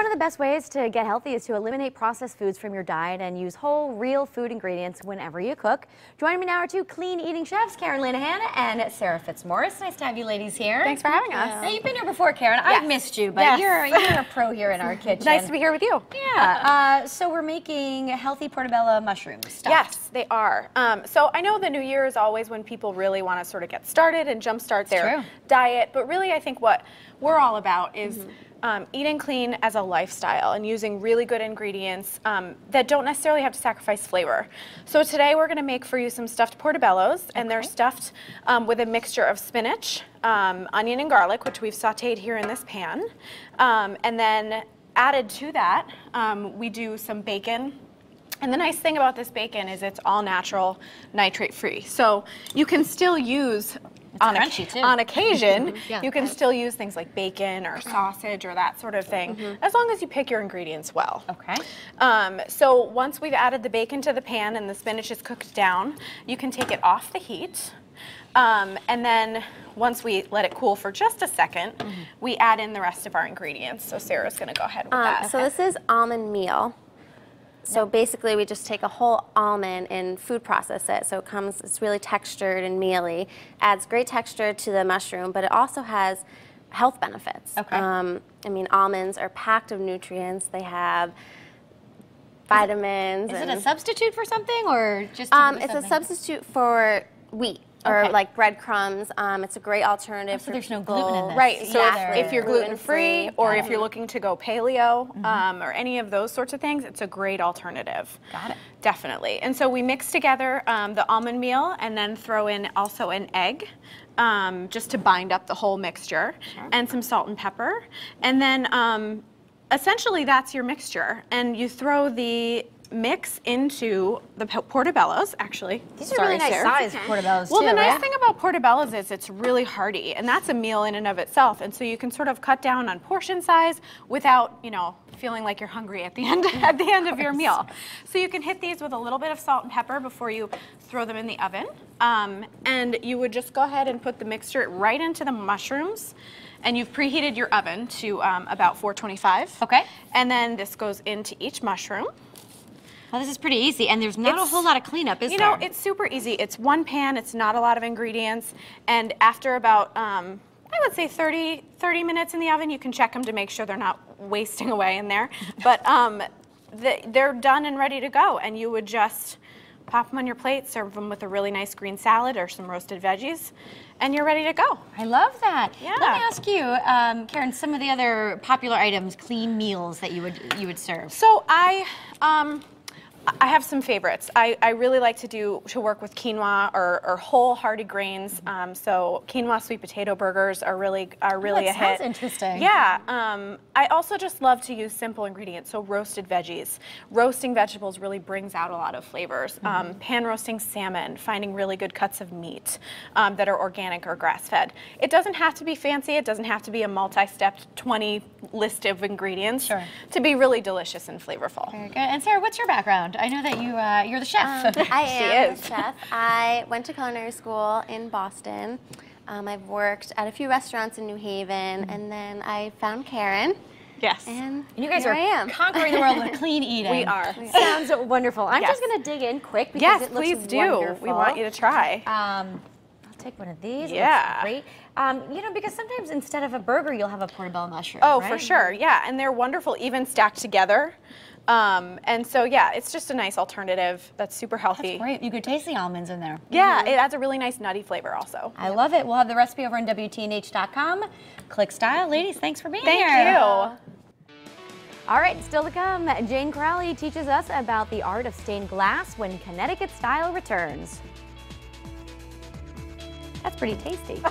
one of the best ways to get healthy is to eliminate processed foods from your diet and use whole, real food ingredients whenever you cook. Joining me now are two clean eating chefs, Karen Lenahan and Sarah Fitzmaurice. Nice to have you ladies here. Thanks for having us. Now, you've been here before, Karen. Yes. I've missed you, but you're a pro here in our kitchen. Nice to be here with you. Yeah. So we're making healthy portobello mushrooms stuffed. Yes, they are. So I know the new year is always when people really want to sort of get started and jumpstart their diet, but really I think what we're all about is eating clean as a lifestyle and using really good ingredients that don't necessarily have to sacrifice flavor. So today we're going to make for you some stuffed portobellos, and they're stuffed with a mixture of spinach, onion and garlic, which we've sauteed here in this pan, and then added to that we do some bacon. And the nice thing about this bacon is it's all natural, nitrate free. So you can still use on occasion, you can still use things like bacon or sausage or that sort of thing, as long as you pick your ingredients well. Okay. So once we've added the bacon to the pan and the spinach is cooked down, you can take it off the heat. And then once we let it cool for just a second, we add in the rest of our ingredients. So Sarah's going to go ahead with that. So this is almond meal. So basically we just take a whole almond and food process it. So it's really textured and mealy. Adds great texture to the mushroom, but it also has health benefits. Okay. I mean, almonds are packed of nutrients. They have vitamins. Is it a substitute for something or just it's a substitute for wheat. Or like breadcrumbs. It's a great alternative. So there's no gluten in this. Right, so Exactly. if you're gluten-free or if you're looking to go paleo or any of those sorts of things, it's a great alternative. Got it. Definitely. And so we mix together the almond meal and then throw in also an egg just to bind up the whole mixture and some salt and pepper. And then essentially that's your mixture. And you throw the mix into the portobellos, actually. These are really nice sized portobellos well, too, the nice right? thing about portobellos is it's really hearty, and that's a meal in and of itself. And so you can sort of cut down on portion size without, you know, feeling like you're hungry at the end of your meal. So you can hit these with a little bit of salt and pepper before you throw them in the oven. And you would just go ahead and put the mixture right into the mushrooms. And you've preheated your oven to about 425. Okay. And then this goes into each mushroom. Well, this is pretty easy, and there's not a whole lot of cleanup, is there? You know, it's super easy. It's one pan, it's not a lot of ingredients, and after about, I would say 30 minutes in the oven, you can check them to make sure they're not wasting away in there. But they're done and ready to go, and you would just pop them on your plate, serve them with a really nice green salad or some roasted veggies, and you're ready to go. I love that. Yeah. Let me ask you, Karen, some of the other popular items, clean meals that you would serve. So I have some favorites. I really like to work with quinoa or whole hearty grains. So quinoa sweet potato burgers are really a hit. Sounds interesting. Yeah. I also just love to use simple ingredients. So roasted veggies. Roasting vegetables really brings out a lot of flavors. Pan roasting salmon, finding really good cuts of meat that are organic or grass-fed. It doesn't have to be fancy. It doesn't have to be a multi-stepped 20 list of ingredients to be really delicious and flavorful. Very good. And Sarah, what's your background? I know that you're the chef. I am the chef. I went to culinary school in Boston. I've worked at a few restaurants in New Haven, and then I found Karen. Yes. And you guys here are I am. conquering the world with clean eating. We are. Sounds wonderful. I'm just going to dig in quick because it looks please do. wonderful. We want you to try. I'll take one of these. Yeah. It looks great. You know, because sometimes instead of a burger, you'll have a portobello mushroom. Oh, right? for sure. Yeah, and they're wonderful, even stacked together. And so, yeah, it's just a nice alternative that's super healthy. That's great. You could taste the almonds in there. Yeah, it adds a really nice nutty flavor also. I love it. We'll have the recipe over on WTNH.com. Click style. Ladies, thanks for being here. Thank you. All right, still to come, Jane Crowley teaches us about the art of stained glass when Connecticut style returns. That's pretty tasty.